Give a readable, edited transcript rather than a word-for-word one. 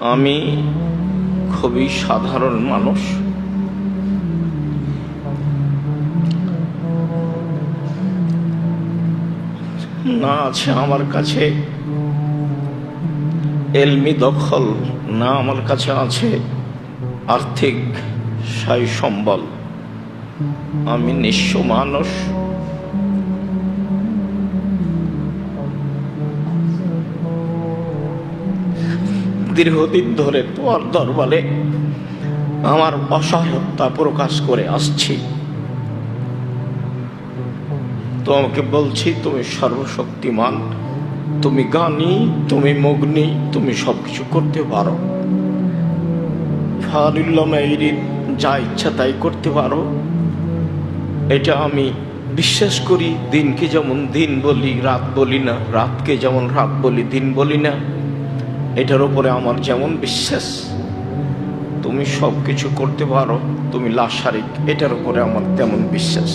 আমি খুবই সাধারণ মানুষ। না আছে আমার কাছে এলমি দখল, না আমার কাছে আছে আর্থিক সাই সম্বল। আমি নিঃস্ব মানুষ। দীর্ঘদিন ধরে তোমার দরবারে আমার অসহায়তা প্রকাশ করে আসছি। তোমাকে বলছি, তুমি সর্বশক্তিমান, তুমি জ্ঞানী, তুমি মগ্নী, তুমি সবকিছু করতে পারো। যা ইচ্ছা তাই করতে পারো, এটা আমি বিশ্বাস করি। দিনকে যেমন দিন বলি, রাত বলি না, রাতকে যেমন রাত বলি, দিন বলি না। এটার উপরে আমার যেমন বিশ্বাস, তুমি সব কিছু করতে পারো, তুমি লাশারিক, এটার উপরে আমার তেমন বিশ্বাস।